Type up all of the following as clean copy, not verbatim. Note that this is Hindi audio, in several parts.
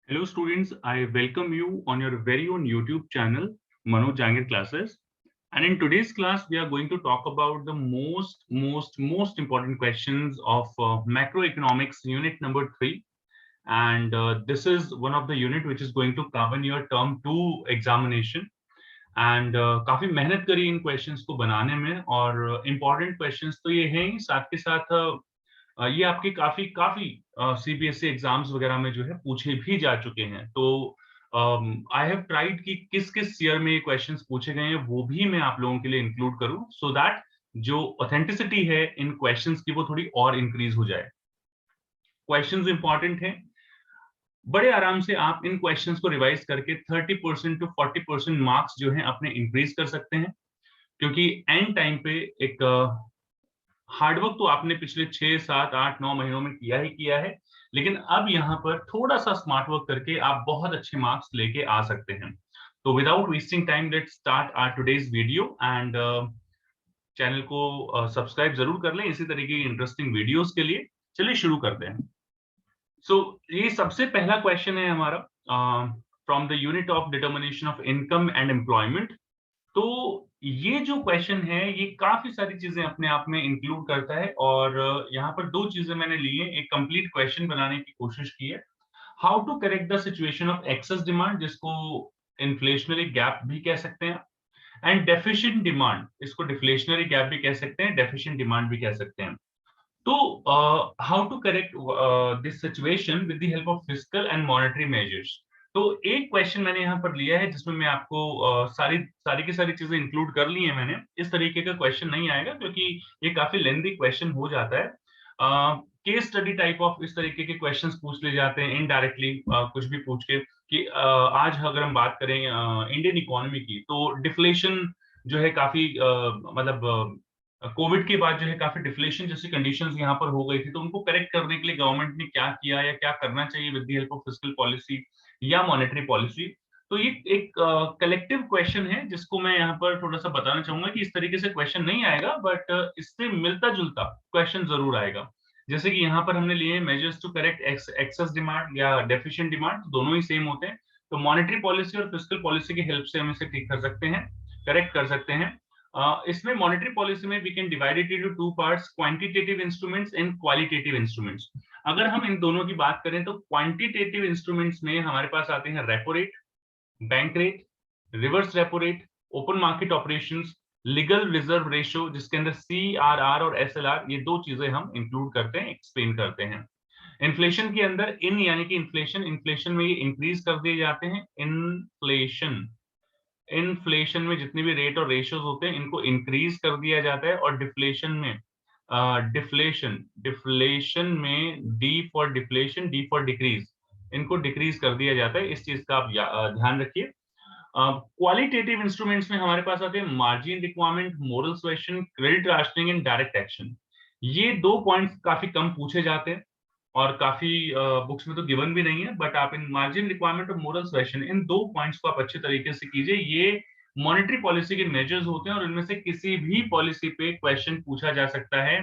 Hello students, I welcome you on your very own YouTube channel, Manoj Jangir Classes. And in today's class, we are going to talk about the most important questions of macroeconomics unit number 3. And this is one of the unit which is going to cover your term 2 examination. And काफी मेहनत करी इन क्वेश्चंस को बनाने में और इम्पोर्टेंट क्वेश्चंस तो ये हैं ही, साथ के साथ ये आपके काफी काफी सीबीएसई एग्जाम्स वगैरह में जो है पूछे भी जा चुके हैं। तो आई हैव ट्राइड कि किस किस ईयर में ये क्वेश्चंस पूछे गए हैं वो भी मैं आप लोगों के लिए इंक्लूड करूं, सो दैट जो ऑथेंटिसिटी है इन क्वेश्चंस की वो थोड़ी और इंक्रीज हो जाए। क्वेश्चंस इंपॉर्टेंट हैं, बड़े आराम से आप इन क्वेश्चंस को रिवाइज करके 30% टू 40% मार्क्स जो है अपने इंक्रीज कर सकते हैं, क्योंकि एंड टाइम पे एक हार्डवर्क तो आपने पिछले 6, 7, 8, 9 महीनों में किया ही किया है, लेकिन अब यहाँ पर थोड़ा सा स्मार्ट वर्क करके आप बहुत अच्छे मार्क्स लेके आ सकते हैं। तो without wasting time let's start our today's video and channel को सब्सक्राइब जरूर कर लें इसी तरीके की इंटरेस्टिंग वीडियोस के लिए। चलिए शुरू करते हैं। सो ये सबसे पहला क्वेश्चन है हमारा from the unit of determination of income and employment. तो ये जो क्वेश्चन है ये काफी सारी चीजें अपने आप में इंक्लूड करता है और यहाँ पर दो चीजें मैंने ली है, एक कंप्लीट क्वेश्चन बनाने की कोशिश की है। How to correct the situation of excess demand, जिसको इन्फ्लेशनरी गैप भी कह सकते हैं, एंड डेफिशिएंट डिमांड, इसको डिफ्लेशनरी गैप भी कह सकते हैं, डेफिशिएंट डिमांड भी कह सकते हैं। तो how to correct this situation with the help of fiscal and monetary measures. तो एक क्वेश्चन मैंने यहाँ पर लिया है जिसमें मैं आपको सारी सारी की सारी चीजें इंक्लूड कर ली है मैंने। इस तरीके का क्वेश्चन नहीं आएगा क्योंकि ये काफी लेंथी क्वेश्चन हो जाता है। केस स्टडी टाइप ऑफ इस तरीके के क्वेश्चंस पूछ ले जाते हैं इनडायरेक्टली, कुछ भी पूछ के कि आज अगर हम बात करें इंडियन इकोनॉमी की, तो डिफ्लेशन जो है काफी मतलब कोविड के बाद जो है काफी डिफ्लेशन जैसी कंडीशंस यहाँ पर हो गई थी, तो उनको करेक्ट करने के लिए गवर्नमेंट ने क्या किया या क्या करना चाहिए with the help of fiscal policy या मॉनेटरी पॉलिसी। तो ये एक कलेक्टिव क्वेश्चन है जिसको मैं यहाँ पर थोड़ा सा बताना चाहूंगा कि इस तरीके से क्वेश्चन नहीं आएगा, बट इससे मिलता जुलता क्वेश्चन जरूर आएगा। जैसे कि यहाँ पर हमने लिए measures to correct excess demand या डेफिशिएंट डिमांड, तो दोनों ही सेम होते हैं। तो मॉनेटरी पॉलिसी और फिस्कल पॉलिसी की हेल्प से हम इसे ठीक कर सकते हैं, करेक्ट कर सकते हैं। इसमें मॉनेटरी पॉलिसी में we can divide it into two parts, quantitative instruments and qualitative instruments. अगर हम इन दोनों की बात करें तो क्वांटिटेटिव इंस्ट्रूमेंट्स में हमारे पास आते हैं repo rate, bank rate, reverse repo rate, open market operations, legal reserve ratio जिसके अंदर CRR और SLR, ये दो चीजें हम इंक्लूड करते हैं, एक्सप्लेन करते हैं। इन्फ्लेशन के अंदर इन यानी कि इन्फ्लेशन, इन्फ्लेशन में ये इंक्रीज कर दिए जाते हैं। इन्फ्लेशन, इन्फ्लेशन में जितने भी रेट और रेशियोज होते हैं इनको इंक्रीज कर दिया जाता है। और डिफ्लेशन में डिफ्लेशन, डिफ्लेशन में D for deflation, D for decrease, इनको डिक्रीज कर दिया जाता है। इस चीज का आप ध्यान रखिए। क्वालिटेटिव इंस्ट्रूमेंट्स में हमारे पास आते हैं margin requirement, moral suasion, credit rationing and direct action. ये दो पॉइंट्स काफी कम पूछे जाते हैं और काफी बुक्स में तो गिवन भी नहीं है, बट आप इन मार्जिन रिक्वायरमेंट और मोरल सुएशन, इन दो पॉइंट्स को आप अच्छे तरीके से कीजिए। ये मॉनेटरी पॉलिसी के मेजर्स होते हैं और इनमें से किसी भी पॉलिसी पे क्वेश्चन पूछा जा सकता है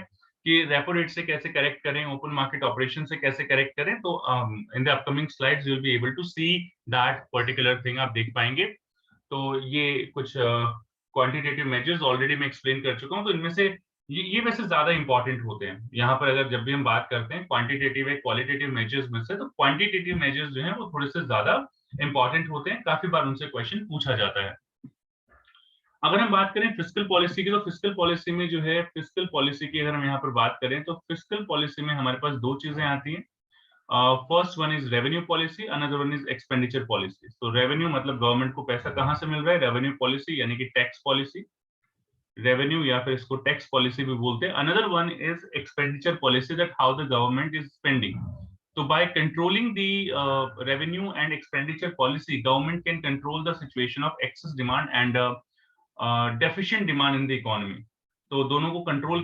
कि रेपो रेट से कैसे करेक्ट करें, ओपन मार्केट ऑपरेशन से कैसे करेक्ट करें। तो in the upcoming slides you will be able to see that particular thing, आप देख पाएंगे। तो ये कुछ क्वांटिटेटिव मेजर्स ऑलरेडी मैं एक्सप्लेन कर चुका हूँ, तो इनमें से ये वैसे ज्यादा इंपॉर्टेंट होते हैं। यहाँ पर अगर जब भी हम बात करते हैं क्वांटिटेटिव या क्वालिटेटिव मेजर्स में से, तो क्वांटिटेटिव मेजर्स जो हैं वो थोड़े से ज्यादा इंपॉर्टेंट होते हैं, काफी बार उनसे क्वेश्चन पूछा जाता है। अगर हम बात करें फिस्कल पॉलिसी की, तो फिस्कल पॉलिसी में जो है, फिस्कल पॉलिसी की अगर हम यहाँ पर बात करें तो फिस्कल पॉलिसी में हमारे पास दो चीजें आती हैं। First one is revenue policy, another one is expenditure policy. तो रेवेन्यू मतलब गवर्नमेंट को पैसा कहाँ से मिल रहा है, रेवेन्यू पॉलिसी यानी कि टैक्स पॉलिसी, रेवेन्यू या फिर इसको टैक्स पॉलिसी भी बोलते हैं। Another one is expenditure policy, that how the government is spending. तो by controlling the revenue and expenditure policy, government can control the situation of excess demand and deficient demand in the economy. तो दोनों को कंट्रोल,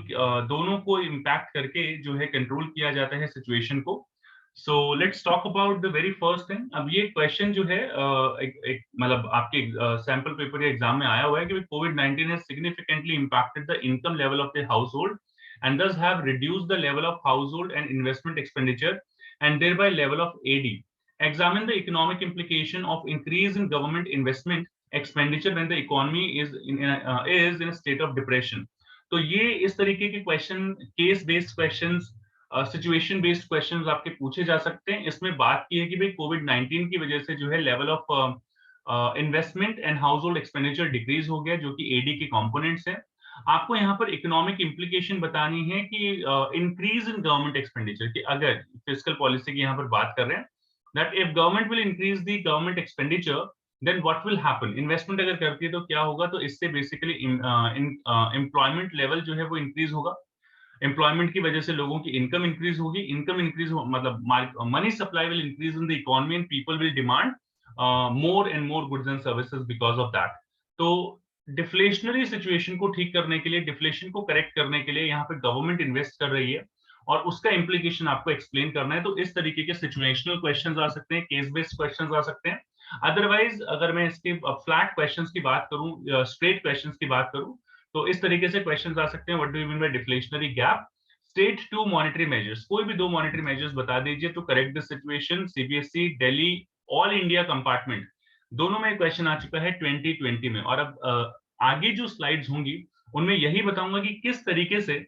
दोनों को इम्पैक्ट करके जो है कंट्रोल किया जाता है सिचुएशन को। So let's talk about the very first thing. अब ये क्वेश्चन जो है एक मतलब आपके सैंपल पेपर या एग्जाम में आया हुआ है कि कोविड-19 has significantly impacted the income level of the household and thus have reduced the level of household and investment expenditure and thereby level of AD. Examine the economic implication of increase in government investment expenditure when the economy is in a state of depression. तो ये इस तरीके के question, case based questions, situation based questions आपके पूछे जा सकते हैं. इसमें बात की है कि भाई कोविड-19 की वजह से जो है level of investment and house hold expenditure decrease हो गया, जो कि एडी के कंपोनेंट्स हैं. आपको यहाँ पर इकोनॉमिक इम्प्लीकेशन बतानी है कि इंक्रीज इन गवर्नमेंट एक्सपेंडिचर, कि अगर फिस्कल पॉलिसी की यहाँ पर बात कर रहे हैं, that if government will increase the government expenditure, then what will happen? Investment अगर करती है तो क्या होगा? तो इससे बेसिकली एम्प्लॉयमेंट लेवल जो है वो इंक्रीज होगा. एम्प्लॉयमेंट की वजह से लोगों की इनकम इंक्रीज होगी. इनकम इंक्रीज मतलब money supply will increase in the economy and people will demand more and more goods and services because of that. तो डिफ्लेशनरी सिचुएशन को ठीक करने के लिए, डिफ्लेशन को करेक्ट करने के लिए यहाँ पे गवर्नमेंट इन्वेस्ट कर रही है और उसका इम्प्लीकेशन आपको एक्सप्लेन करना है. तो इस तरीके के सिचुएशनल क्वेश्चंस आ सकते हैं, केस बेस्ड क्वेश्चंस आ सकते हैं. अदरवाइज अगर मैं इसके फ्लैट क्वेश्चंस की बात करूं, स्ट्रेट क्वेश्चंस की बात करूं, तो इस तरीके से क्वेश्चंस आ सकते हैं. What do you mean by deflationary gap? State 2 monetary measures. कोई भी 2 मॉनेटरी मेजर्स बता दीजिए to correct this situation. CBSE, Delhi, all India compartment, दोनों में क्वेश्चन आ चुका है 2020 में. और अब आगे जो स्लाइड्स होंगी उनमें यही बताऊंगा कि किस तरीके से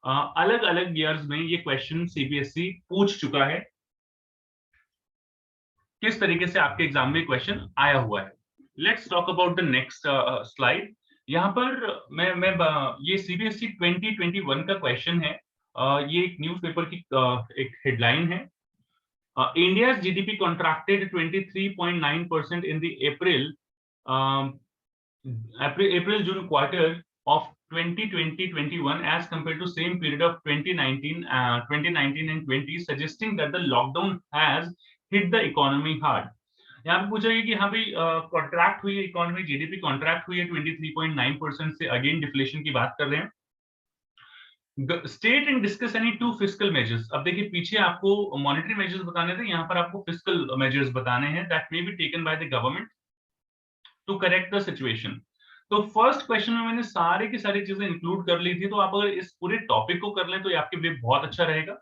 अलग अलग ईयर्स में ये क्वेश्चन सीबीएसई पूछ चुका है, किस तरीके से आपके एग्जाम में क्वेश्चन आया हुआ है. Let's talk about the next slide. यहाँ पर मैं ये सीबीएसई 2021 का क्वेश्चन है. ये एक न्यूज़पेपर की एक हेडलाइन है. India's GDP contracted 23.9% in the April-June quarter of 2020-21 as compared to same period of 2019 and 20, suggesting that the lockdown has hit the economy hard. यहाँ पे पूछा गया कि हाँ भाई कॉन्ट्रैक्ट हुई है इकोनॉमी, जीडीपी कॉन्ट्रैक्ट हुई है 23.9% से. अगेन डिफ्लेशन की बात कर रहे हैं. State and discuss any 2 fiscal measures. अब देखिए पीछे आपको मॉनेटरी मेजर्स बताने थे, यहाँ पर आपको फिस्कल मेजर्स बताने हैं that may be taken by the government to correct the situation. तो फर्स्ट क्वेश्चन में मैंने सारी की सारी चीजें इंक्लूड कर ली थी, तो आप अगर इस पूरे टॉपिक को कर लें तो ये आपके लिए बहुत अच्छा रहेगा.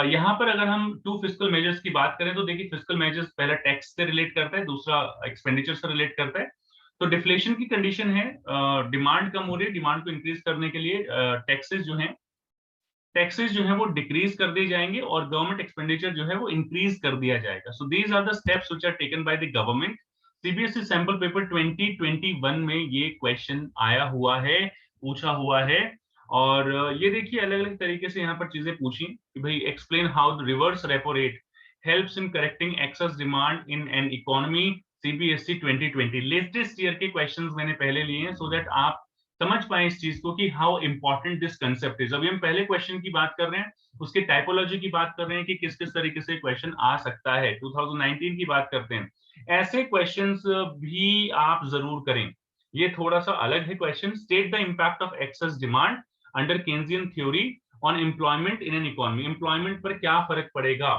यहाँ पर अगर हम 2 फिस्कल मेजर्स की बात करें तो देखिए फिस्कल मेजर्स पहला टैक्स से रिलेट करता है, दूसरा एक्सपेंडिचर से रिलेट करता है. तो डिफ्लेशन की कंडीशन है, डिमांड कम हो रही है, डिमांड को इंक्रीज करने के लिए टैक्सेस जो है वो डिक्रीज कर दिए जाएंगे और गवर्नमेंट एक्सपेंडिचर जो है वो इंक्रीज कर दिया जाएगा. So these are the steps which are taken by the government. CBSE sample paper 2021 में ये क्वेश्चन आया हुआ है, पूछा हुआ है. और ये देखिए अलग अलग तरीके से यहाँ पर चीजें पूछी कि भाई explain how the reverse repo rate helps in correcting excess demand in an economy. CBSE 2020 latest year के क्वेश्चंस मैंने पहले लिए हैं सो दैट आप समझ पाए इस चीज को कि how important this concept is. अभी हम पहले क्वेश्चन की बात कर रहे हैं, उसके टाइपोलॉजी की बात कर रहे हैं कि किस किस तरीके से क्वेश्चन आ सकता है. 2019 की बात करते हैं. ऐसे क्वेश्चंस भी आप जरूर करें. ये थोड़ा सा अलग है question. State the impact of excess demand under Keynesian theory on employment in an economy. Employment पर क्या फर्क पड़ेगा,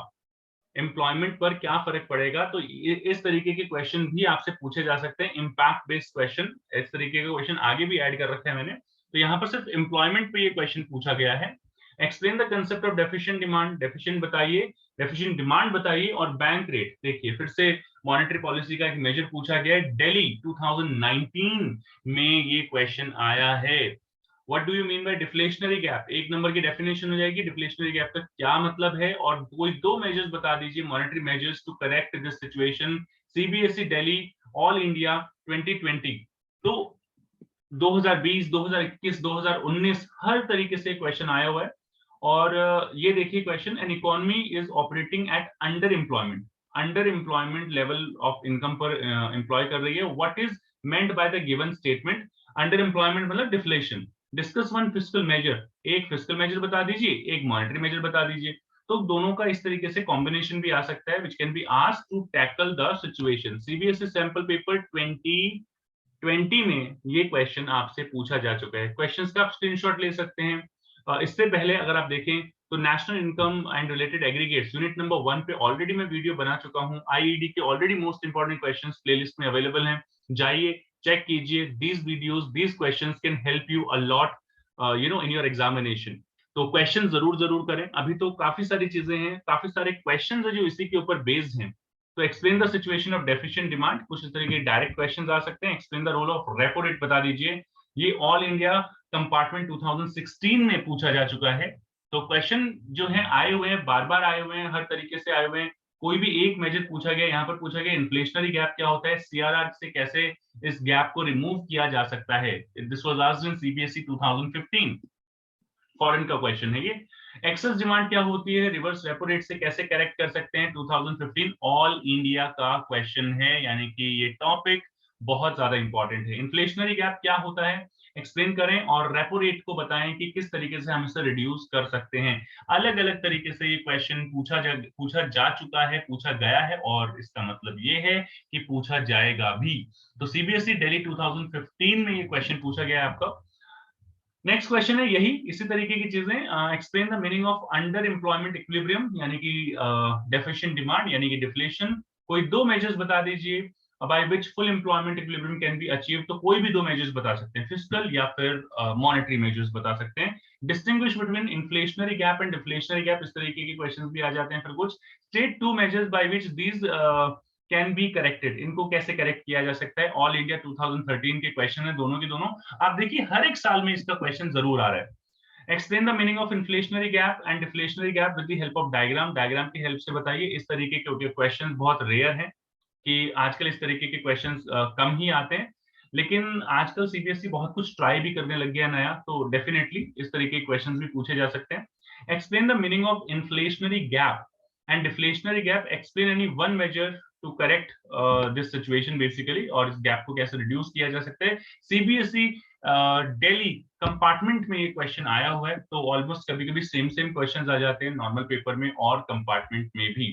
एम्प्लॉयमेंट पर क्या फर्क पड़ेगा. तो इस तरीके के क्वेश्चन भी आपसे पूछे जा सकते हैं, इम्पैक्ट बेस्ड क्वेश्चन. इस तरीके के क्वेश्चन आगे भी ऐड कर रखे हैं मैंने. तो यहाँ पर सिर्फ एम्प्लॉयमेंट पे ये क्वेश्चन पूछा गया है. Explain the concept of deficient demand. Deficient बताइए, डेफिशिएंट डिमांड बताइए. और बैंक रेट देखिए फिर से मॉनेटरी पॉलिसी का एक मेजर पूछा गया है. दिल्ली 2019 में ये क्वेश्चन आया है. What do you mean by deflationary gap? एक नंबर की डेफिनेशन हो जाएगी डिफ्लेशनरी गैप का क्या मतलब है. और कोई 2 मेजर्स बता दीजिए, monetary measures to correct this situation. CBSE Delhi, all India 2020. तो 2020, 2021, 2019 हर तरीके से क्वेश्चन आया हुआ है. और ये देखिए question, an economy is operating at under employment level of income पर एम्प्लॉय कर रही है. What is meant by the given statement? Under employment मतलब deflation. Discuss one fiscal measure. एक फिस्कल मेजर बता दीजिए, एक मॉनेटरी मेजर बता दीजिए. तो दोनों का इस तरीके से कॉम्बिनेशन भी आ सकता है which can be asked to tackle the situation. CBSE sample paper 2020 में ये क्वेश्चन आपसे पूछा जा चुका है. क्वेश्चंस का आप स्क्रीनशॉट ले सकते हैं. इससे पहले अगर आप देखें तो national income and related aggregates unit number 1 पे ऑलरेडी मैं वीडियो बना चुका हूं. आईईडी के already most important questions playlist में अवेलेबल हैं, जाइए चेक कीजिए. These videos, these questions can help you a lot in your examination. तो क्वेश्चन जरूर करें. अभी तो काफी सारी चीजें हैं, काफी सारे क्वेश्चंस हैं जो इसी के ऊपर बेस्ड हैं. तो explain the situation of deficient demand, कुछ इस तरह के डायरेक्ट क्वेश्चंस आ सकते हैं। Explain the role of repo rate बता दीजिए, ये ऑल इंडिया कंपार्टमेंट 2016 में पूछा जा चुका है। तो क्वेश्चन जो है आए हुए हैं, बार बार आए हुए हैं, हर तरीके से आए हुए हैं, कोई भी एक मेजर पूछा गया। यहाँ पर पूछा गया इन्फ्लेशनरी गैप क्या होता है, सीआरआर से कैसे इस गैप को रिमूव किया जा सकता है। This was asked in CBSE 2015, foreign का क्वेश्चन है ये। एक्सेस डिमांड क्या होती है, रिवर्स रेपो रेट से कैसे करेक्ट कर सकते हैं, 2015 ऑल इंडिया का क्वेश्चन है, यानी कि ये टॉपिक बहुत ज्यादा इंपॉर्टेंट है। इन्फ्लेशनरी गैप क्या होता है एक्सप्लेन करें, और रेपो रेट को बताएं कि किस तरीके से हम इसे रिड्यूस कर सकते हैं। अलग अलग तरीके से ये क्वेश्चन पूछा जा चुका है, पूछा गया है, और इसका मतलब ये है कि पूछा जाएगा भी। तो सीबीएसई दिल्ली 2015 में ये क्वेश्चन पूछा गया है आपका। नेक्स्ट क्वेश्चन है यही इसी तरीके की चीजें। Explain the meaning of under employment equilibrium, यानी कि डेफिशिएंट डिमांड यानी कि डिफ्लेशन। कोई दो मेजर्स बता दीजिए by which full employment equilibrium can be achieve. तो कोई भी दो मेजर्स बता सकते हैं, फिस्कल या फिर मॉनेटरी मेजर्स बता सकते हैं। Distinguish between inflationary gap and deflationary gap, इस तरीके के क्वेश्चंस भी आ जाते हैं। फिर कुछ state two measures by which these can be corrected, इनको कैसे करेक्ट किया जा सकता है। ऑल इंडिया 2013 के क्वेश्चन है दोनों के दोनों। आप देखिए हर एक साल में इसका क्वेश्चन जरूर आ रहा है। Explain the meaning of inflationary gap and deflationary gap with the help of diagram, diagram की हेल्प से बताइए। इस तरीके के क्वेश्चन बहुत रेयर है कि आजकल इस तरीके के क्वेश्चन कम ही आते हैं, लेकिन आजकल सीबीएसई बहुत कुछ ट्राई भी करने लग गया नया, तो डेफिनेटली इस तरीके के क्वेश्चन भी पूछे जा सकते हैं। Explain the meaning of inflationary gap and deflationary gap, explain any one measure to correct this situation basically, और इस गैप को कैसे रिड्यूस किया जा सकता है। सीबीएसई दिल्ली कंपार्टमेंट में ये क्वेश्चन आया हुआ है, तो ऑलमोस्ट कभी कभी सेम क्वेश्चंस आ जाते हैं नॉर्मल पेपर में और कंपार्टमेंट में भी।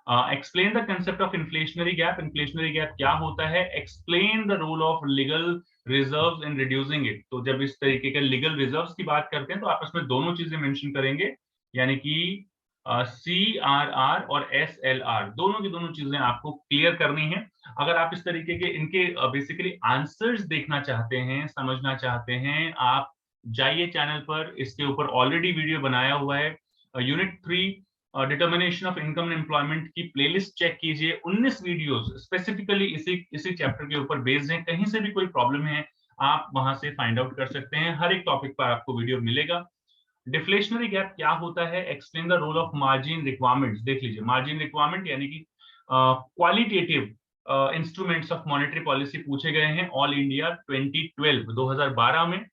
Explain the concept of inflationary gap, inflationary gap क्या होता है। Explain the role of legal reserves in reducing it. तो जब इस तरीके के लीगल रिजर्व्स की बात करते हैं तो आपस में दोनों चीजें मेंशन करेंगे, यानी कि CRR और SLR, दोनों की दोनों चीजें आपको क्लियर करनी है। अगर आप इस तरीके के इनके बेसिकली आंसर्स देखना चाहते हैं, समझना चाहते हैं, आप जाइए चैनल पर, इसके ऊपर ऑलरेडी वीडियो बनाया हुआ है। Unit 3 determination of income and employment की प्लेलिस्ट चेक कीजिए, 19 वीडियोस स्पेसिफिकली इसी चैप्टर के ऊपर बेस्ड हैं। कहीं से भी कोई प्रॉब्लम है आप वहां से फाइंड आउट कर सकते हैं, हर एक टॉपिक पर आपको वीडियो मिलेगा। डिफ्लेशनरी गैप क्या होता है, explain the role of margin requirements. देख लीजिए मार्जिन रिक्वायरमेंट यानी कि qualitative instruments of monetary policy पूछे गए हैं ऑल इंडिया 2012 में।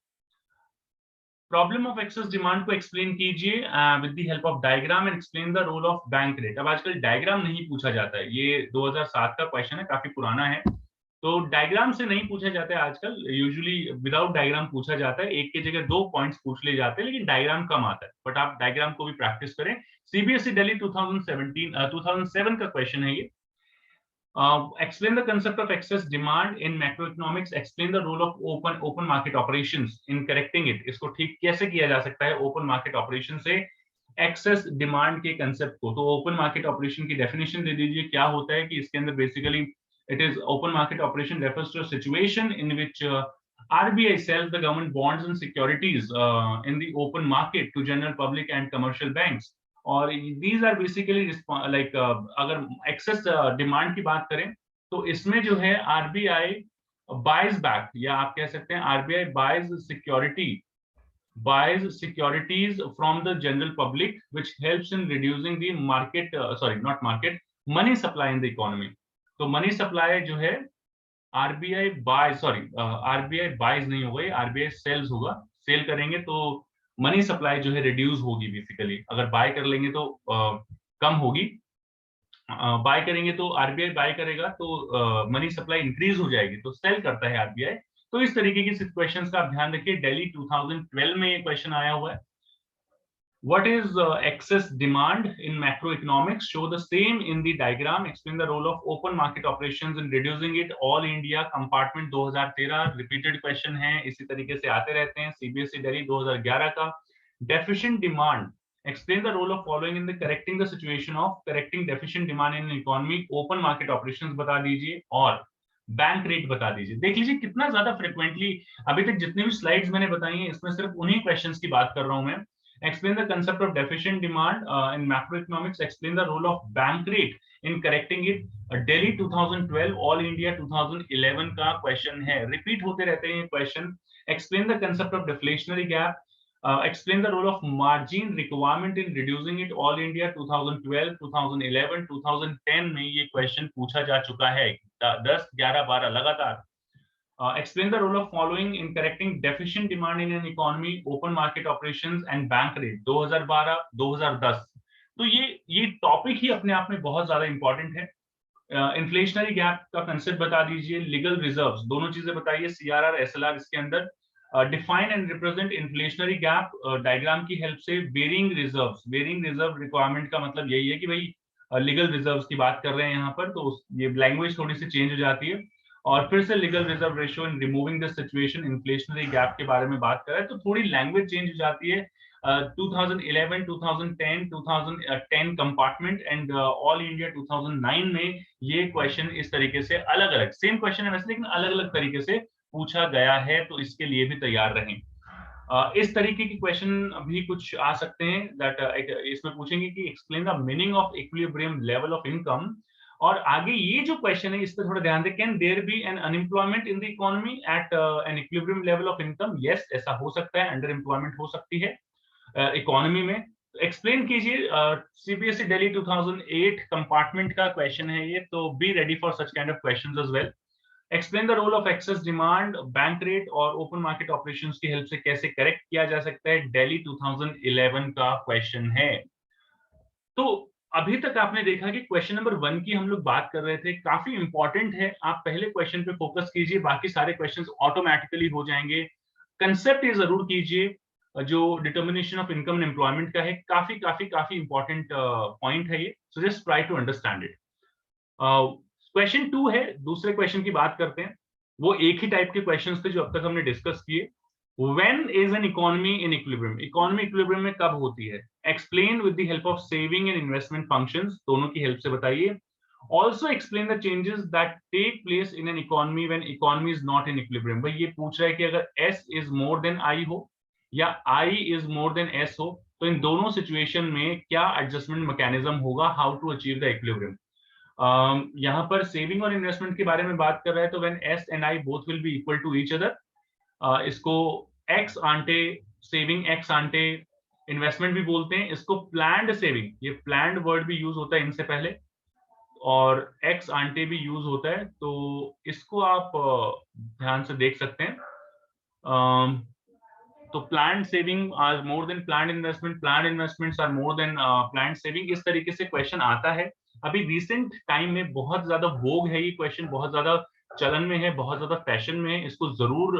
प्रॉब्लम ऑफ एक्सेस डिमांड को एक्सप्लेन कीजिए with the help of diagram and explain the role of bank rate. अब आजकल डायग्राम नहीं पूछा जाता है, ये 2007 का क्वेश्चन है, काफी पुराना है, तो डायग्राम से नहीं पूछा जाता है आजकल। यूजुअली विदाउट डायग्राम पूछा जाता है, एक की जगह दो पॉइंट्स पूछ ले जाते हैं, लेकिन डायग्राम कम आता है, बट आप डायग्राम को भी प्रैक्टिस करें। सीबीएसई दिल्ली 2007 का क्वेश्चन है ये। Explain the concept of excess demand in macroeconomics. Explain the role of open market operations in correcting it. इसको ठीक कैसे किया जा सकता है ओपन मार्केट ऑपरेशन से एक्सेस डिमांड के कंसेप्ट को। तो ओपन मार्केट ऑपरेशन की डेफिनेशन दे दीजिए, क्या होता है कि इसके अंदर basically it is open market operation refers to a situation in which RBI sells the government bonds and securities in the open market to general public and commercial banks. और these are basically like अगर एक्सेस डिमांड की बात करें तो इसमें जो है RBI buys back, या आप कह सकते हैं RBI buys securities from the general public, which helps in reducing the money supply in the economy. तो मनी सप्लाई जो है RBI buys नहीं होगा, RBI सेल्स होगा, सेल करेंगे तो मनी सप्लाई जो है रिड्यूस होगी बेसिकली। अगर बाय कर लेंगे तो कम होगी, बाय करेंगे तो RBI बाय करेगा तो मनी सप्लाई इंक्रीज हो जाएगी, तो सेल करता है RBI। तो इस तरीके की सिचुएशंस का आप ध्यान रखिए। दिल्ली 2012 में ये क्वेश्चन आया हुआ है। What is excess demand in macroeconomics? Show the same in the diagram. Explain the role of open market operations in reducing it. All India compartment 2013 repeated question है, इसी तरीके से आते रहते हैं। CBSE दिल्ली 2011 का deficient demand. Explain the role of following in the correcting the situation of correcting deficient demand in economy. Open market operations बता दीजिए और बैंक रेट बता दीजिए। देख लीजिए कितना ज्यादा फ्रिक्वेंटली अभी तक जितने भी स्लाइड्स मैंने बताई हैं इसमें सिर्फ उन्हीं क्वेश्चंस की बात कर रहा हूं मैं। Explain the concept of deficient demand in macroeconomics. Explain the role of bank rate in correcting it. Delhi 2012, All India 2011 का क्वेश्चन है, रिपीट होते रहते हैं ये question. Explain the concept of deflationary gap. Explain the role of margin requirement in reducing it. All India 2012, 2011, 2010 में ये क्वेश्चन पूछा जा चुका है, 10, 11, 12 लगातार. Explain the role of following in correcting deficient demand in an economy, open market operations and bank rate 2012, 2010. तो ये टॉपिक ही अपने आप में बहुत ज्यादा इंपॉर्टेंट है. इन्फ्लेशनरी गैप का कंसेप्ट बता दीजिए, लीगल रिजर्व्स, दोनों चीजें बताइए, सीआरआर एसएलआर इसके अंदर. Define and represent inflationary gap diagram की हेल्प से. बेरिंग रिजर्व रिक्वायरमेंट का मतलब यही है कि भाई लीगल रिजर्व्स की बात कर रहे हैं यहाँ पर, तो ये लैंग्वेज थोड़ी सी चेंज हो जाती है. और फिर से legal reserve ratio in removing this situation, inflationary gap के बारे में बात कर रहे हैं, तो थोड़ी लैंग्वेज चेंज हो जाती है. 2011, 2010, 2010 कंपार्टमेंट एंड ऑल इंडिया 2009 में ये क्वेश्चन इस तरीके से अलग अलग, सेम क्वेश्चन है वैसे लेकिन अलग अलग तरीके से पूछा गया है, तो इसके लिए भी तैयार रहें. इस तरीके की क्वेश्चन भी कुछ आ सकते हैं. दैट इसमें पूछेंगे कि explain the meaning of equilibrium level of income. और आगे ये जो क्वेश्चन है इस पर थोड़ा ध्यान दें. Can there be an unemployment in the economy at an equilibrium level of income? Yes, ऐसा हो सकता है, अंडर एम्प्लॉयमेंट हो सकती है इकोनॉमी में. एक्सप्लेन कीजिए. सीबीएसई दिल्ली 2008 कंपार्टमेंट का क्वेश्चन है ये, तो be ready for such kind of questions as well. Explain the role of excess demand, bank rate और ओपन मार्केट ऑपरेशंस की हेल्प से कैसे करेक्ट किया जा सकता है, दिल्ली 2011 का क्वेश्चन है. तो अभी तक आपने देखा कि क्वेश्चन नंबर 1 की हम लोग बात कर रहे थे, काफी इंपॉर्टेंट है. आप पहले क्वेश्चन पे फोकस कीजिए, बाकी सारे क्वेश्चंस ऑटोमेटिकली हो जाएंगे. कंसेप्ट ये जरूर कीजिए, जो determination of income and employment का है, काफी काफी काफी इंपॉर्टेंट पॉइंट है ये. So just try to understand it. Question 2 है, दूसरे क्वेश्चन की बात करते हैं. वो एक ही टाइप के क्वेश्चंस थे जो अब तक हमने डिस्कस किए. When is an economy in equilibrium? Economy equilibrium में कब होती है? Explain with the help of saving and investment functions. दोनों की हेल्प से बताइए. Also explain the changes that take place in an economy when economy is not in equilibrium. भाई ये पूछ रहा है कि अगर S is more than I हो या I is more than S हो, तो इन दोनों सिचुएशन में क्या एडजस्टमेंट मैकेनिज्म होगा? How to achieve the equilibrium. यहाँ पर सेविंग और इन्वेस्टमेंट के बारे में बात कर रहा है, तो when S and I both will be equal to each other, इसको x आंटे saving, x ante investment भी बोलते हैं. इसको प्लान्ड सेविंग, ये प्लान्ड वर्ड भी यूज होता है इनसे पहले, और एक्स आंटे भी यूज होता है, तो इसको आप ध्यान से देख सकते हैं. तो planned saving are more than planned investment, planned investments are more than planned saving. इस तरीके से क्वेश्चन आता है. अभी रिसेंट टाइम में बहुत ज्यादा वोग है ये क्वेश्चन, बहुत ज्यादा चलन में है, बहुत ज्यादा फैशन में है. इसको जरूर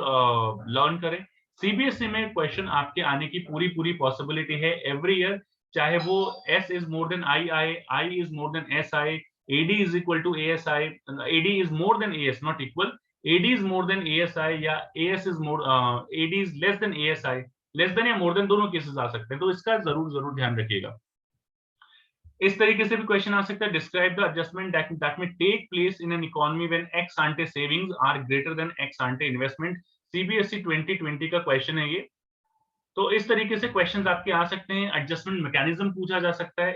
लर्न करें. सीबीएसई में क्वेश्चन आपके आने की पूरी पूरी पॉसिबिलिटी है एवरी ईयर, चाहे वो S is more than I is more than SI, AD is equal to ASI, AD is more than AS, not equal. AD is more than ASI या AS is more, AD is less than ASI, less than या मोर देन दोनों केसेस आ सकते हैं, तो इसका जरूर जरूर ध्यान रखिएगा. इस तरीके से भी क्वेश्चन आ सकता है. Describe the adjustment that may take place in an economy when ex ante savings are greater than ex ante investment. CBSE 2020 का क्वेश्चन है ये. तो इस तरीके से क्वेश्चंस आपके आ सकते हैं. एडजस्टमेंट मैकेनिज्म पूछा जा सकता है,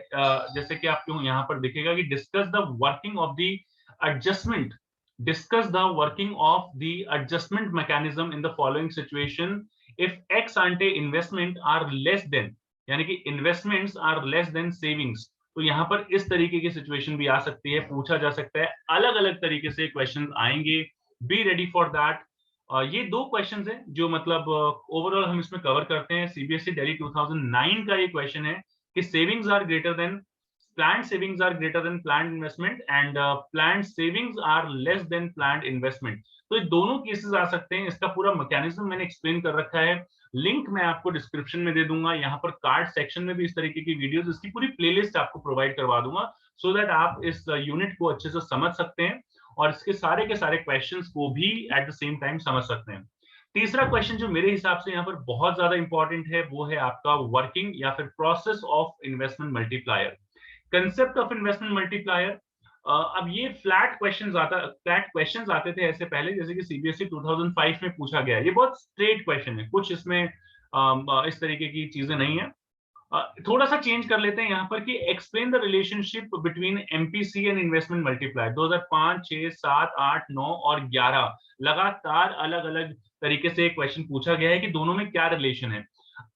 जैसे कि आपको यहाँ पर दिखेगा कि discuss the working of the adjustment, discuss the working of the adjustment mechanism in the following situation if ex ante investment are less than, यानी कि investments are less than savings. तो यहाँ पर इस तरीके की सिचुएशन भी आ सकती है, पूछा जा सकता है. अलग अलग तरीके से क्वेश्चन आएंगे. B ready for that. ये 2 क्वेश्चंस हैं जो मतलब ओवरऑल हम इसमें कवर करते हैं. सीबीएसई दिल्ली 2009 का ये क्वेश्चन है कि savings are greater than planned, savings are greater than planned investment and planned savings are less than planned investment. तो ये दोनों केसेस आ सकते हैं. इसका पूरा मैकेनिज्म मैंने एक्सप्लेन कर रखा है. लिंक मैं आपको डिस्क्रिप्शन में दे दूंगा. यहाँ पर कार्ड सेक्शन में भी इस तरीके की वीडियोस, इसकी पूरी प्लेलिस्ट आपको प्रोवाइड करवा दूंगा, सो दैट आप इस यूनिट को अच्छे से समझ सकते हैं और इसके सारे के सारे क्वेश्चंस को भी एट द सेम टाइम समझ सकते हैं. तीसरा क्वेश्चन जो मेरे हिसाब से यहाँ पर बहुत ज्यादा इंपॉर्टेंट है, वो है आपका वर्किंग या फिर process of investment multiplier. Concept of investment multiplier. अब ये फ्लैट क्वेश्चंस आते थे ऐसे पहले, जैसे कि सीबीएसई 2005 में पूछा गया. ये बहुत स्ट्रेट क्वेश्चन है, कुछ इसमें इस तरीके की चीजें नहीं है. थोड़ा सा चेंज कर लेते हैं यहाँ पर कि explain the relationship between MPC and investment multiplier. 2005, 6, 7, 8, 9 और 11 लगातार अलग अलग तरीके से क्वेश्चन पूछा गया है कि दोनों में क्या रिलेशन है।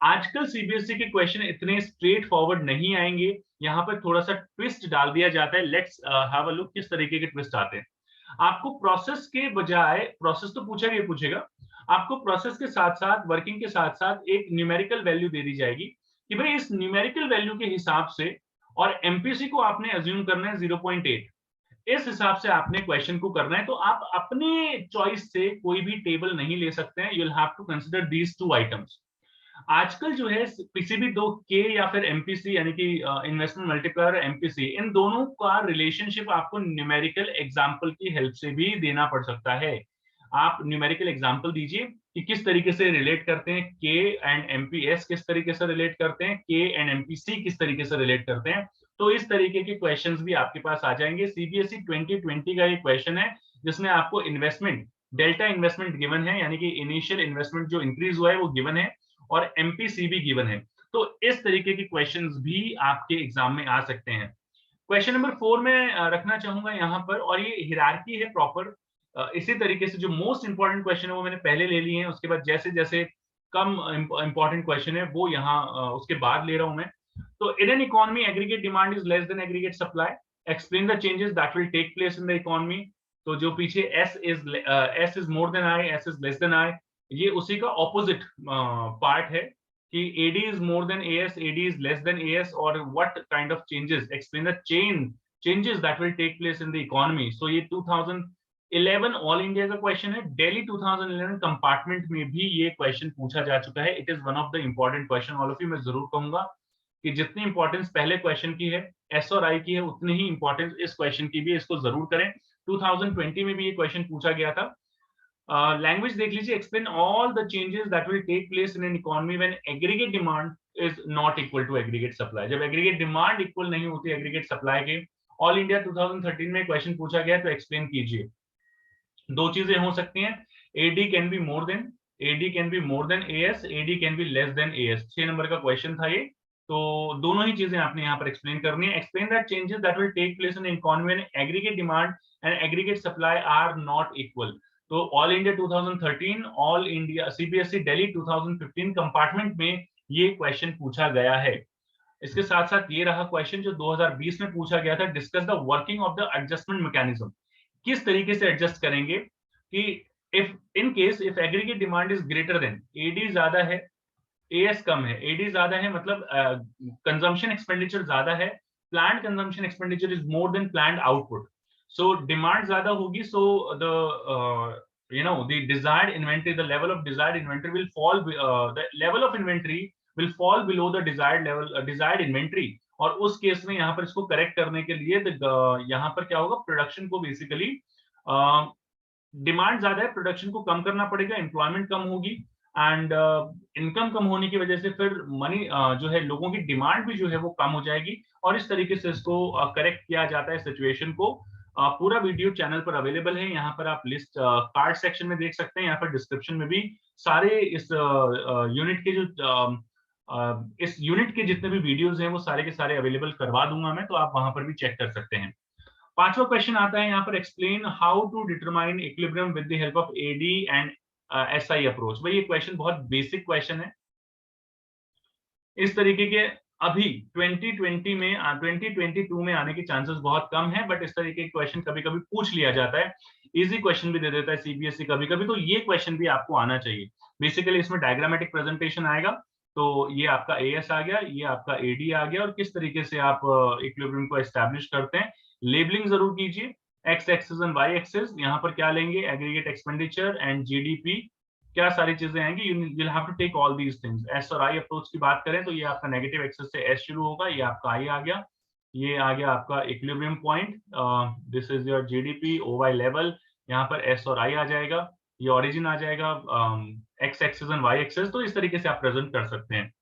आजकल सीबीएसई के क्वेश्चन इतने स्ट्रेट फॉरवर्ड नहीं आएंगे, यहाँ पर थोड़ा सा ट्विस्ट डाल दिया जाता है। लेट्स हैव अ लुक किस तरीके के ट्विस्ट आते हैं। आपको प्रोसेस के बजाय, प्रोसेस तो पूछेगा, आपको प्रोसेस के साथ साथ, वर्किंग के साथ साथ एक न्यूमेरिकल वैल्यू दे दी जाएगी कि भाई इस न्यूमेरिकल वैल्यू के हिसाब से, और एमपीसी को आपने अज्यूम करना है 0.8, इस हिसाब से आपने क्वेश्चन को करना है। तो आप अपने चॉइस से कोई भी टेबल नहीं ले सकते हैं। You will have to consider these two items. आजकल जो है किसी भी दो के या फिर एमपीसी यानी कि इन्वेस्टमेंट मल्टीप्लायर एमपीसी, इन दोनों का रिलेशनशिप आपको न्यूमेरिकल एग्जांपल की हेल्प से भी देना पड़ सकता है। आप न्यूमेरिकल एग्जांपल दीजिए कि किस तरीके से रिलेट करते हैं, के एंड एमपीएस किस तरीके से रिलेट करते हैं, के एंड एमपीसी किस तरीके से रिलेट करते हैं। तो इस तरीके के क्वेश्चंस भी आपके पास आ जाएंगे। सीबीएसई 2020 का एक क्वेश्चन है जिसमें आपको इन्वेस्टमेंट, डेल्टा इन्वेस्टमेंट गिवन है, यानी कि इनिशियल इन्वेस्टमेंट जो इंक्रीज हुआ है वो गिवन है, और एमपीसी भी गिवन है। तो इस तरीके के क्वेश्चंस भी आपके एग्जाम में आ सकते हैं। क्वेश्चन नंबर 4 में रखना चाहूंगा यहाँ पर, और ये हिरार्की है प्रॉपर। इसी तरीके से जो मोस्ट इंपॉर्टेंट क्वेश्चन है वो मैंने पहले ले लिए हैं, उसके बाद जैसे जैसे कम इंपॉर्टेंट क्वेश्चन है वो यहाँ उसके बाद ले रहा हूं मैं। तो in an economy aggregate demand is less than aggregate supply, explain the changes that will take place in the economy. तो जो पीछे S is more than I, S is less than I, ये उसी का ऑपोजिट पार्ट है कि AD is more than AS, AD is less than AS, or what kind of changes, explain the changes that will take place in the economy. So ये 2011 ऑल इंडिया का क्वेश्चन है। दिल्ली 2011 कंपार्टमेंट में भी ये क्वेश्चन पूछा जा चुका है। It is one of the important question all of you. मैं जरूर कहूंगा कि जितनी इंपॉर्टेंस पहले क्वेश्चन की है, एस और आई की है, उतनी ही इंपॉर्टेंस इस क्वेश्चन की भी, इसको जरूर करें। 2020 में भी ये क्वेश्चन पूछा गया था। लैंग्वेज देख लीजिए, explain all the changes that will take place in an economy when aggregate demand is not equal to aggregate supply. जब एग्रीगेट डिमांड इक्वल नहीं होती एग्रीगेट सप्लाई के। ऑल इंडिया 2013 में क्वेश्चन पूछा गया, तो एक्सप्लेन कीजिए। दो चीजें हो सकती हैं, AD can be more than, AD can be more than AS, AD can be less than AS। 6 number का क्वेश्चन था ये। तो दोनों ही चीजें आपने यहाँ पर एक्सप्लेन करनी है। Explain that changes that will take place in economy when aggregate demand and aggregate supply are not equal. तो all India 2013, all India CBSE Delhi 2015 compartment में ये क्वेश्चन पूछा गया है। इसके साथ साथ ये रहा क्वेश्चन जो 2020 में पूछा गया था, discuss the working of the adjustment mechanism. किस तरीके से एडजस्ट करेंगे कि if in case if aggregate demand is greater than, AD ज्यादा है, एएस कम है, एडी ज्यादा है, मतलब कंजम्पशन एक्सपेंडिचर ज्यादा है, plant consumption expenditure is more then plant output. So demand ज्यादा होगी, so the the desired inventory, the level of desired inventory will fall, the level of inventory will fall below the desired level, desired inventory। और उस केस में यहाँ पर इसको करेक्ट करने के लिए यहाँ पर क्या होगा, प्रोडक्शन को बेसिकली, डिमांड ज्यादा है, प्रोडक्शन को कम करना पड़ेगा, एम्प्लॉयमेंट कम होगी, एंड इनकम कम होने की वजह से फिर मनी जो है, लोगों की डिमांड भी जो है वो कम हो जाएगी। और इस तरीके से इसको करेक्ट किया जाता है सिचुएशन को। पूरा वीडियो चैनल पर अवेलेबल है, यहाँ पर आप लिस्ट कार्ड सेक्शन में देख सकते हैं, यहाँ पर डिस्क्रिप्शन में भी सारे इस यूनिट के जो इस यूनिट के जितने भी वीडियोस हैं वो सारे के सारे अवेलेबल करवा दूंगा मैं, तो आप वहां पर भी चेक कर सकते हैं। पांचवा क्वेश्चन आता है यहाँ पर, explain how to determine equilibrium with the help of AD and SI approach. भाई ये क्वेश्चन बहुत बेसिक क्वेश्चन है। इस तरीके के अभी 2020 में 2022 में आने के चांसेस बहुत कम है, बट इस तरीके के क्वेश्चन कभी कभी पूछ लिया जाता है। इजी क्वेश्चन भी दे देता है सीबीएसई कभी कभी, तो ये क्वेश्चन भी आपको आना चाहिए। बेसिकली इसमें डायग्रामेटिक प्रेजेंटेशन आएगा, तो ये आपका एएस आ गया, ये आपका एडी आ गया, और किस तरीके से आप इक्विलिब्रियम को एस्टैब्लिश करते हैं। लेबलिंग जरूर कीजिए, X axis and Y axis, यहाँ पर क्या लेंगे, एग्रीगेट एक्सपेंडिचर एंड जीडीपी, क्या सारी चीजें आएंगी, you will have to take all these things. S और आई अप्रोच की बात करें तो ये आपका नेगेटिव एक्सिस से एस शुरू होगा, ये आपका आई आ गया, ये आ गया आपका equilibrium point, this is your GDP O Y level, यहाँ पर एस और आई आ जाएगा, ये ओरिजिन आ जाएगा, X axis and Y axis. तो इस तरीके से आप प्रेजेंट कर सकते हैं।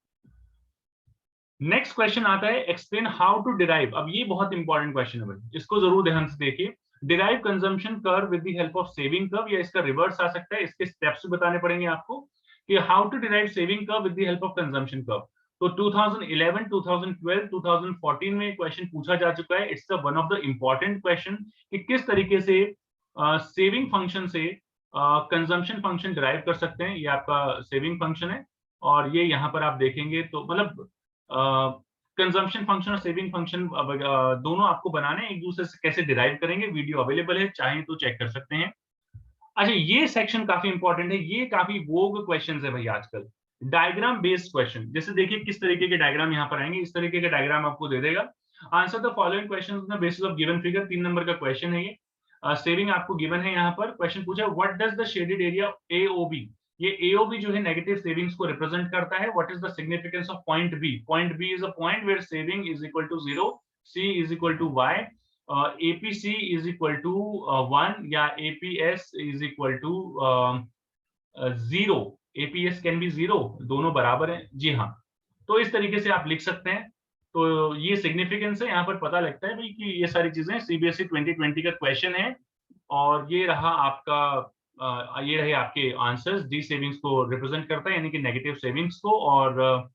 नेक्स्ट क्वेश्चन आता है, एक्सप्लेन हाउ टू डिराइव। अब ये बहुत इंपॉर्टेंट क्वेश्चन है भाई, इसको जरूर ध्यान से देखिए। Derive consumption curve with the help of saving curve, या इसका रिवर्स आ सकता है, इसके स्टेप्स भी बताने पड़ेंगे आपको कि how to derive saving curve with the help of consumption curve. तो 2011, 2012, 2014 में क्वेश्चन पूछा जा चुका है। It's one of the important question कि किस तरीके से सेविंग फंक्शन से कंजम्पशन फंक्शन डिराइव कर सकते हैं। ये आपका सेविंग फंक्शन है और ये यहाँ पर आप देखेंगे तो मतलब कंजम्पशन फंक्शन और सेविंग फंक्शन दोनों आपको बनाने एक दूसरे से कैसे डिराइव करेंगे। वीडियो अवेलेबल है, चाहे तो चेक कर सकते हैं। अच्छा, ये सेक्शन काफी इंपॉर्टेंट है, ये काफी वोग क्वेश्चंस है भाई आजकल। डायग्राम बेस्ड क्वेश्चन, जैसे देखिए किस तरीके के डायग्राम यहाँ पर आएंगे। इस तरीके के डायग्राम आपको दे देगा। Answer the following questions on the basis of given figure, 3 number का क्वेश्चन है ये। सेविंग आपको गिवन है यहाँ पर। क्वेश्चन पूछा what does the shaded area AOB, ये एओबी जो है नेगेटिव सेविंग्स को रिप्रेजेंट करता है। What is the significance of point B, point B is a point where saving is equal to 0, C is equal to Y, APC is equal to 1 या APS is equal to 0। APS can be 0, दोनों बराबर हैं जी हाँ। तो इस तरीके से आप लिख सकते हैं। तो ये सिग्निफिकेंस है, यहाँ पर पता लगता है भाई कि ये सारी चीजें CBSE 2020 का क्वेश्चन है। और ये रहा आपका ये रहे आपके आंसर्स। डी सेविंग्स को रिप्रेजेंट करता है यानी कि नेगेटिव सेविंग्स को, और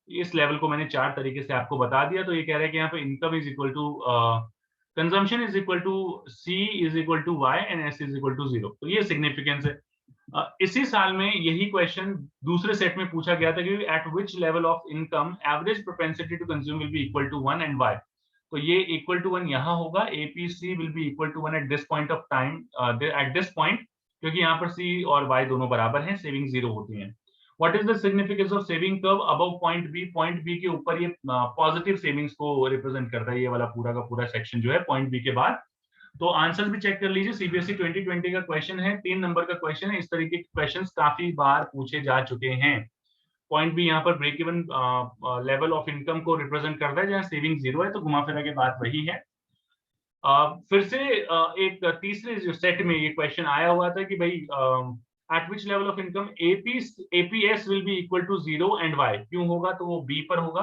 इस लेवल को मैंने 4 तरीके से आपको बता दिया। तो ये कह रहा है कि यहाँ पे income is equal to consumption is equal to C is equal to Y and S is equal to 0। तो ये सिग्निफिकेंस है। इसी साल में यही क्वेश्चन दूसरे सेट में पूछा गया था कि at which level of income average propensity to consume will be equal to 1 and Y। तो ये इक्वल टू 1 यहाँ होगा। APC will be equal to 1 at this point of time, at this point, क्योंकि यहाँ पर C और Y दोनों बराबर हैं, सेविंग 0 होती है। What is the significance of saving curve above point B? Point B के ऊपर ये पॉजिटिव सेविंग्स को रिप्रेजेंट करता है, ये वाला पूरा का पूरा सेक्शन जो है पॉइंट बी के बाद। तो आंसर भी चेक कर लीजिए। CBSE 2020 का क्वेश्चन है, 3 नंबर का क्वेश्चन है। इस तरीके के क्वेश्चंस काफी बार पूछे जा चुके हैं। पॉइंट बी यहाँ पर break even level of income को रिप्रेजेंट करता है, जहाँ सेविंग 0 है। तो घुमा फिरा के बात वही है। फिर से एक तीसरे जो सेट में ये क्वेश्चन आया हुआ था कि भाई at which level of income APS will be equal to 0 and Y। क्यों होगा? तो वो B पर होगा।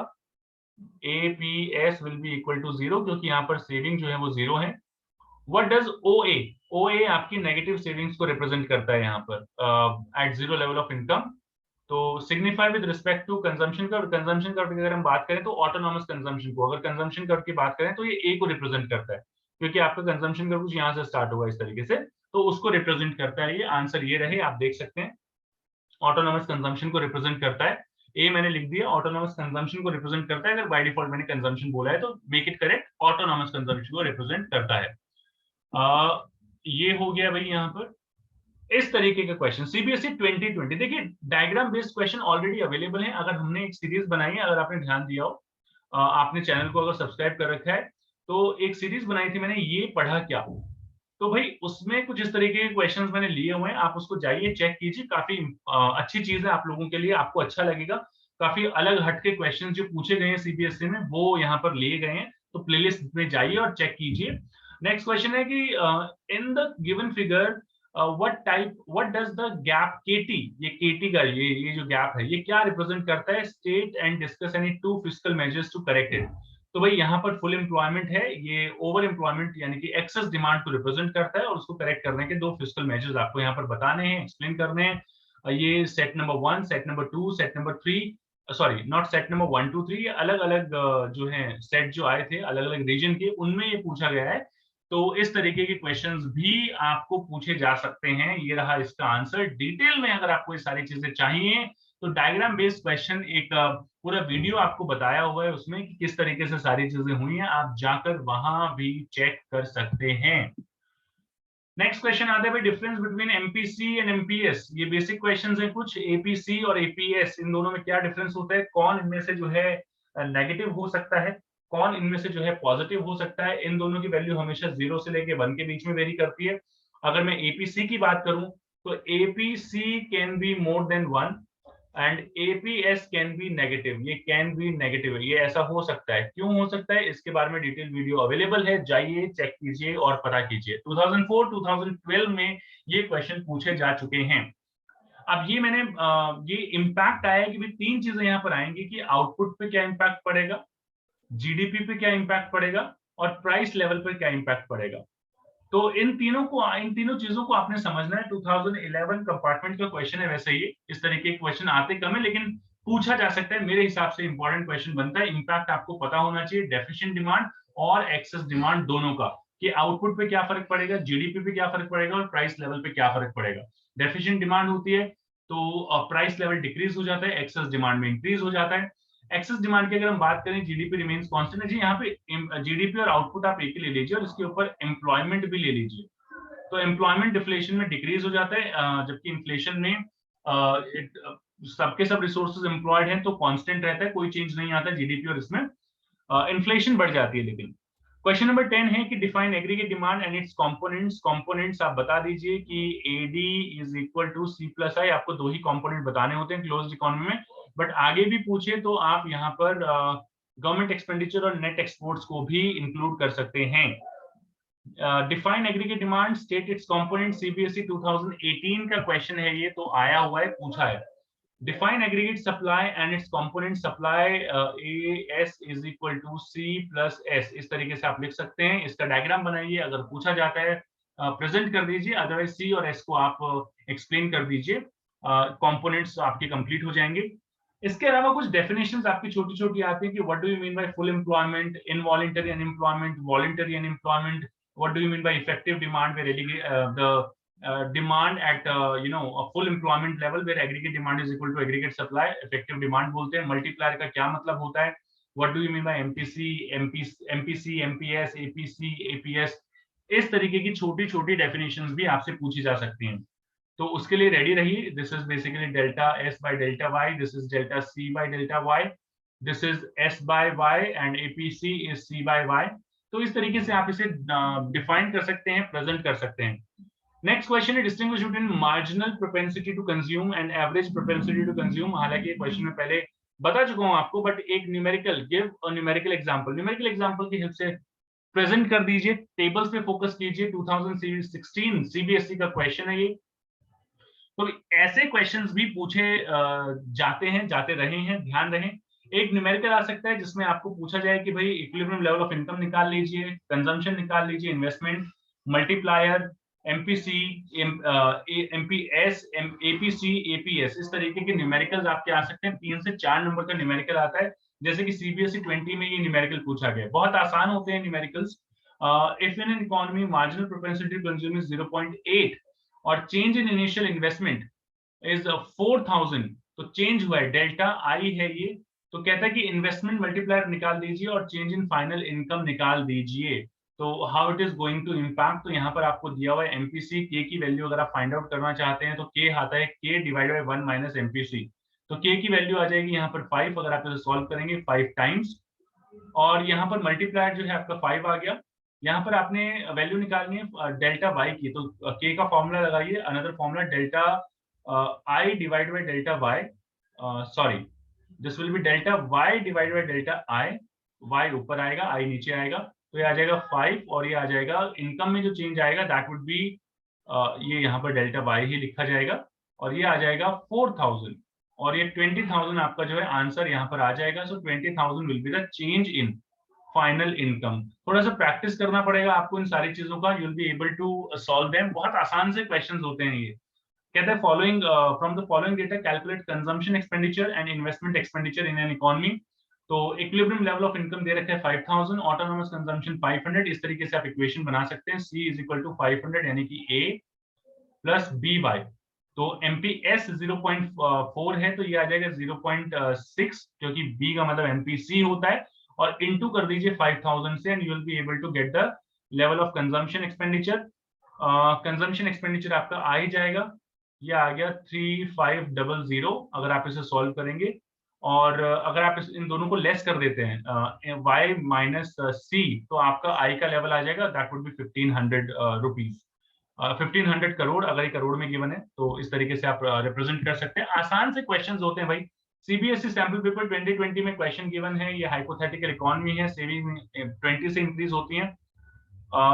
APS will be equal to 0 क्योंकि यहाँ पर सेविंग जो है वो 0 है। What does OA? OA आपकी नेगेटिव सेविंग्स को रिप्रेजेंट करता है यहाँ पर at 0 level of income। तो signify with respect to consumption curve. Consumption curve की अगर हम बात करें तो ऑटोनॉमस कंजम्पशन को, अगर कंजम्पशन कर्व की बात करें तो ये A को रिप्रेजेंट करता है, क्योंकि आपका कंजम्पशन कर्व कुछ यहाँ से स्टार्ट होगा इस तरीके से, तो उसको रिप्रेजेंट करता है। ये आंसर ये रहे, आप देख सकते हैं ऑटोनॉमस कंजम्पशन को रिप्रेजेंट करता है। ए मैंने लिख दिया, ऑटोनॉमस कंजम्पशन को रिप्रेजेंट करता है। अगर बाय डिफॉल्ट मैंने कंजम्पशन बोला है तो make it correct, autonomous consumption को रिप्रेजेंट करता है। ये हो गया भाई यहाँ पर इस तरीके का क्वेश्चन। CBSE 2020 देखिए diagram based question already available है। अगर हमने एक सीरीज बनाई है, अगर आपने ध्यान दिया हो, आपने चैनल को अगर सब्सक्राइब कर रखा है, तो एक सीरीज बनाई थी मैंने, ये पढ़ा क्या। तो भाई उसमें कुछ इस तरीके के क्वेश्चंस मैंने लिए हुए हैं, आप उसको जाइए चेक कीजिए। काफी अच्छी चीज है आप लोगों के लिए, आपको अच्छा लगेगा। काफी अलग हटके क्वेश्चन जो पूछे गए हैं CBSE में वो यहाँ पर लिए गए हैं। तो प्लेलिस्ट में जाइए और चेक कीजिए। नेक्स्ट क्वेश्चन है कि in the given figure what does the gap KT, ये KT का ये जो गैप है ये क्या रिप्रेजेंट करता है? State and discuss any 2 fiscal measures to correct it. तो भाई यहाँ पर फुल एम्प्लॉयमेंट है, ये ओवर एम्प्लॉयमेंट यानी कि एक्सेस डिमांड को रिप्रेजेंट करता है, और उसको करेक्ट करने के 2 फिस्कल मेजर्स आपको यहाँ पर बताने हैं, एक्सप्लेन करने हैं। ये set number 1, set number 2, set number 3, sorry not set number 1, 2, 3, अलग अलग जो है सेट जो आए थे अलग अलग रीजन के, उनमें ये पूछा गया है। तो इस तरीके के क्वेश्चंस भी आपको पूछे जा सकते हैं। ये रहा इसका आंसर। डिटेल में अगर आपको ये सारी चीजें चाहिए तो डायग्राम बेस्ड क्वेश्चन एक पूरा वीडियो आपको बताया हुआ है उसमें कि किस तरीके से सारी चीजें हुई हैं, आप जाकर वहां भी चेक कर सकते हैं। नेक्स्ट क्वेश्चन आता है भाई difference between MPC and MPS। ये बेसिक क्वेश्चंस हैं कुछ। APC और APS इन दोनों में क्या डिफरेंस होता है, कौन इनमें से जो है नेगेटिव हो सकता है, कौन इनमें से जो है पॉजिटिव हो सकता है। इन दोनों की वैल्यू हमेशा 0 से लेके 1 के बीच में वेरी करती है। अगर मैं APC की बात करूं तो APC can be more than 1 and APS can be negative. ये कैन बी नेगेटिव है, ये ऐसा हो सकता है। क्यों हो सकता है इसके बारे में डिटेल वीडियो अवेलेबल है, जाइए चेक कीजिए और पता कीजिए। 2004 2012 में ये क्वेश्चन पूछे जा चुके हैं। अब ये मैंने ये इम्पैक्ट आया कि भाई 3 चीजें यहाँ पर आएंगी कि आउटपुट पे क्या इम्पैक्ट पड़ेगा, GDP पे क्या इम्पैक्ट पड़ेगा, और प्राइस लेवल पर क्या इम्पैक्ट पड़ेगा। तो इन तीनों चीजों को आपने समझना है। 2011 कंपार्टमेंट का क्वेश्चन है, वैसे ये इस तरीके के क्वेश्चन आते कम है, लेकिन पूछा जा सकता है। मेरे हिसाब से इंपॉर्टेंट क्वेश्चन बनता है। इनफैक्ट आपको पता होना चाहिए डेफिशिएंट डिमांड और एक्सेस डिमांड दोनों का, कि आउटपुट पे क्या फर्क पड़ेगा, जीडीपी पे क्या फर्क पड़ेगा और प्राइस लेवल पे क्या फर्क पड़ेगा। डेफिशिएंट डिमांड होती है तो प्राइस लेवल डिक्रीज हो जाता है, एक्सेस डिमांड में इंक्रीज हो जाता है। एक्सेस डिमांड की अगर हम बात करें, जीडीपी रिमेन्स कांस्टेंट है जी। यहाँ पे जीडीपी और आउटपुट आप एक ही ले लीजिए और इसके ऊपर एम्प्लॉयमेंट भी ले लीजिए। तो एम्प्लॉयमेंट डिफ्लेशन में डिक्रीज हो जाता है, जबकि इन्फ्लेशन में सबके सब रिसोर्सेज एम्प्लॉयड हैं तो कांस्टेंट रहता है, कोई चेंज नहीं आता जीडीपी और इसमें इन्फ्लेशन बढ़ जाती है। लेकिन क्वेश्चन नंबर 10 है कि define aggregate demand and its components. Components आप बता दीजिए कि AD is equal to C plus I. आपको दो ही कंपोनेंट बताने होते हैं क्लोज्ड इकोनॉमी में, बट आगे भी पूछे तो आप यहाँ पर गवर्नमेंट एक्सपेंडिचर और नेट एक्सपोर्ट्स को भी इंक्लूड कर सकते हैं। Define aggregate demand, state it's component. CBSE 2018 का क्वेश्चन है ये, तो आया हुआ है, पूछा है। Define aggregate supply and its component supply, AS is equal to C plus S। इस तरीके से आप लिख सकते हैं। इसका डायग्राम बनाइए, अगर पूछा जाता है प्रेजेंट कर दीजिए, अदरवाइज C और S को आप एक्सप्लेन कर दीजिए। कंपोनेंट्स आपके कंप्लीट हो जाएंगे। इसके अलावा कुछ डेफिनेशंस आपकी छोटी छोटी आती है कि what do you mean bye full employment, involuntary unemployment, voluntary unemployment, what do you mean bye effective demand, the demand at a full employment level where aggregate demand is equal to aggregate supply, effective demand बोलते हैं। multiplier का क्या मतलब होता है, what do you mean by MPC, MPC, MPS, APC, APS। इस तरीके की छोटी छोटी डेफिनेशंस भी आपसे पूछी जा सकती हैं, तो उसके लिए रेडी रहिए। This is basically delta S by delta Y, this is delta C by delta Y, this is S by Y and APC is C by Y। तो इस तरीके से आप इसे डिफाइन कर सकते हैं, प्रेजेंट कर सकते हैं। नेक्स्ट क्वेश्चन है distinguish between marginal propensity to consume and average propensity to consume. हालांकि ये क्वेश्चन में पहले बता चुका हूं आपको, बट एक numerical, give a numerical example. Numerical example की हेल्प से प्रेजेंट कर दीजिए, टेबल्स पे फोकस कीजिए। 2016 सीबीएसई का क्वेश्चन है ये। तो ऐसे क्वेश्चंस भी पूछे जाते हैं, जाते रहे हैं, ध्यान रहे। एक न्यूमेरिकल आ सकता है जिसमें आपको पूछा जाए कि भाई इक्विलिब्रियम लेवल ऑफ इनकम निकाल लीजिए, कंजम्पशन निकाल लीजिए, investment, multiplier, MPC, MPS, APC, APS. इस तरीके के न्यूमेरिकल्स आपके आ सकते हैं। 3 से 4 नंबर का न्यूमेरिकल आता है, जैसे कि सीबीएसई 20 में ये न्यूमेरिकल पूछा गया। बहुत आसान होते हैं numericals. If in an economy marginal propensity to consume is 0.8 और change in initial investment is 4000, तो चेंज हुआ है, डेल्टा आई है ये। तो कहता है कि इन्वेस्टमेंट मल्टीप्लायर निकाल दीजिए और चेंज इन फाइनल इनकम निकाल दीजिए। तो how it is going to impact, तो यहाँ पर आपको दिया हुआ है एमपीसी, के की वैल्यू अगर आप फाइंड आउट करना चाहते हैं तो के आता है के डिवाइड बाय 1 माइनस एमपीसी। तो के की वैल्यू आ जाएगी यहाँ पर 5, अगर आप इसे सॉल्व करेंगे 5 टाइम्स, और यहाँ पर मल्टीप्लायर जो है आपका 5 आ गया। यहाँ पर आपने वैल्यू निकालनी है डेल्टा वाई की, तो के का फॉर्मूला लगाइए, another formula delta I divide by delta Y, sorry this will be delta Y divide by delta I. Y ऊपर आएगा, आई नीचे आएगा, तो ये आ जाएगा 5, और ये आ जाएगा इनकम में जो चेंज आएगा दैट वुड बी, ये यहाँ पर डेल्टा वाई ही लिखा जाएगा, और ये आ जाएगा 4000, और ये 20,000 आपका जो है आंसर यहाँ पर आ जाएगा। सो 20,000 will be the change in final income. थोड़ा सा प्रैक्टिस करना पड़ेगा आपको इन सारी चीजों का, you will be able to solve them. बहुत आसान से क्वेश्चंस होते हैं ये। कहते हैं following from the following data calculate consumption expenditure and investment expenditure in an economy. तो इक्विलिब्रियम लेवल ऑफ इनकम दे रखा है 5000, ऑटोनोमस कंजम्पशन 500। इस तरीके से आप इक्वेशन बना सकते हैं। C इज इक्वल टू 500 यानी कि A प्लस बी बाई, तो एमपीएस 0.4 है तो ये आ जाएगा 0.6, क्योंकि बी का मतलब एमपीसी होता है, और इनटू कर दीजिए 5000 से, and you will be able to get the level of consumption expenditure. Consumption expenditure आपका आ ही जाएगा, ये आ गया 3500 अगर आप इसे सॉल्व करेंगे। और अगर आप इन दोनों को लेस कर देते हैं y माइनस सी, तो आपका i का लेवल आ जाएगा, that would be 1500 rupees, 1500 crore अगर ये करोड़ में गिवन है। तो इस तरीके से आप रिप्रेजेंट कर सकते हैं। आसान से क्वेश्चंस होते हैं भाई। सीबीएसई सैंपल पेपर 2020 में क्वेश्चन गिवन है, ये हाइपोथेटिकल इकोनॉमी है, सेविंग 20 से इंक्रीज होती है।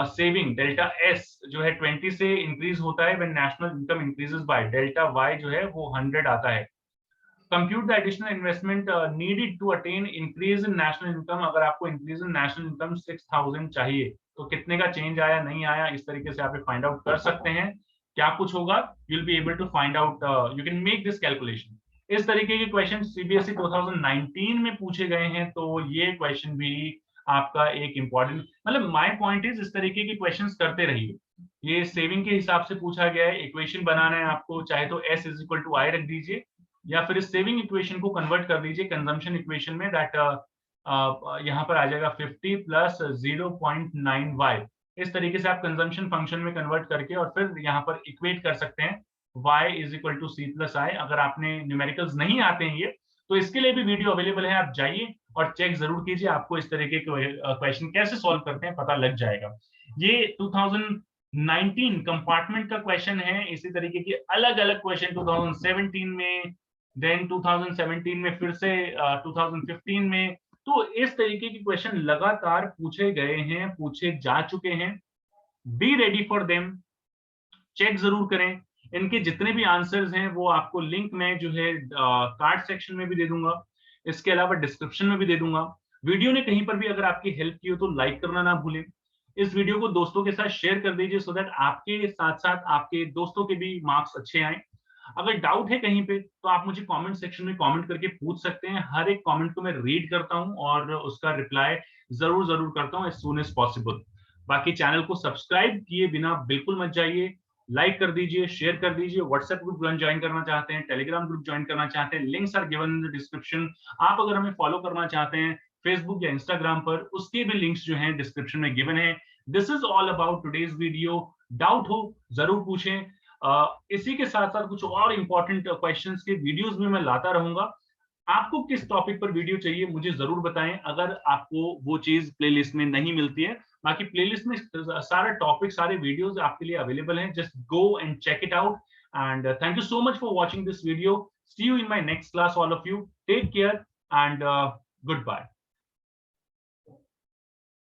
सेविंग डेल्टा एस जो है 20 से इंक्रीज होता है when national income increases by, delta Y जो है वो 100 आता है। Compute the additional investment needed to attain increase in national income. अगर आपको इंक्रीज इन नेशनल इनकम 6000 चाहिए तो कितने का चेंज आया, नहीं आया, इस तरीके से आप फाइंड आउट कर सकते हैं। क्या कुछ होगा, you will be able to find out, you can make this calculation. इस तरीके के क्वेश्चन सीबीएसई 2019 में पूछे गए हैं, तो ये क्वेश्चन भी आपका एक इंपॉर्टेंट, मतलब माय पॉइंट इज इस तरीके के क्वेश्चंस करते रहिए। ये सेविंग के हिसाब से पूछा गया है, इक्वेशन बनाना है आपको, चाहे तो s इज इक्वल टू आई रख दीजिए या फिर इस सेविंग इक्वेशन को कन्वर्ट कर दीजिए कंजम्पशन इक्वेशन में, दैट यहाँ पर आ जाएगा 50 प्लस 0.9y। इस तरीके से आप कंजम्पशन फंक्शन में कन्वर्ट करके और फिर यहाँ पर इक्वेट कर सकते हैं y is equal to C plus I. अगर आपने न्यूमेरिकल्स नहीं आते हैं ये, तो इसके लिए भी वीडियो अवेलेबल है, आप जाइए और चेक जरूर कीजिए, आपको इस तरीके के क्वेश्चन कैसे सॉल्व करते हैं पता लग जाएगा। ये 2019 कंपार्टमेंट का क्वेश्चन है। इसी तरीके के अलग अलग क्वेश्चन 2017 में, देन 2017 में, फिर से 2015 में, तो इस तरीके के क्वेश्चन लगातार पूछे गए हैं, पूछे जा चुके हैं। Be ready for them, check जरूर करें। इनके जितने भी आंसर्स हैं वो आपको लिंक में जो है कार्ड सेक्शन में भी दे दूंगा, इसके अलावा डिस्क्रिप्शन में भी दे दूंगा। वीडियो ने कहीं पर भी अगर आपकी हेल्प की हो तो लाइक करना ना भूलें। इस वीडियो को दोस्तों के साथ शेयर कर दीजिए सो दैट आपके साथ साथ आपके दोस्तों के भी मार्क्स अच्छे आए। अगर डाउट है कहीं पे तो आप मुझे कमेंट सेक्शन में कमेंट करके पूछ सकते हैं। हर एक कमेंट को मैं रीड करता हूं और उसका रिप्लाई जरूर जरूर करता हूं एज सून एज पॉसिबल। बाकी चैनल को सब्सक्राइब किए बिना बिल्कुल मत जाइए, लाइक कर दीजिए, शेयर कर दीजिए। व्हाट्सएप ग्रुप ज्वाइन करना चाहते हैं, टेलीग्राम ग्रुप ज्वाइन करना चाहते हैं, links are given in the description. आप अगर हमें फॉलो करना चाहते हैं फेसबुक या इंस्टाग्राम पर, उसके भी लिंक्स जो हैं डिस्क्रिप्शन में गिवन है। This is all about today's video. Doubt हो जरूर पूछें। इसी के साथ साथ कुछ और इंपॉर्टेंट क्वेश्चंस के वीडियोस भी मैं लाता रहूंगा। आपको किस टॉपिक पर वीडियो चाहिए मुझे जरूर बताएं, अगर आपको वो चीज प्लेलिस्ट में नहीं मिलती है। बाकी प्लेलिस्ट में सारा टॉपिक, सारे वीडियोस आपके लिए अवेलेबल हैं, just go and check it out. And thank you so much for watching this video. See you in my next class, all of you take care and good bye.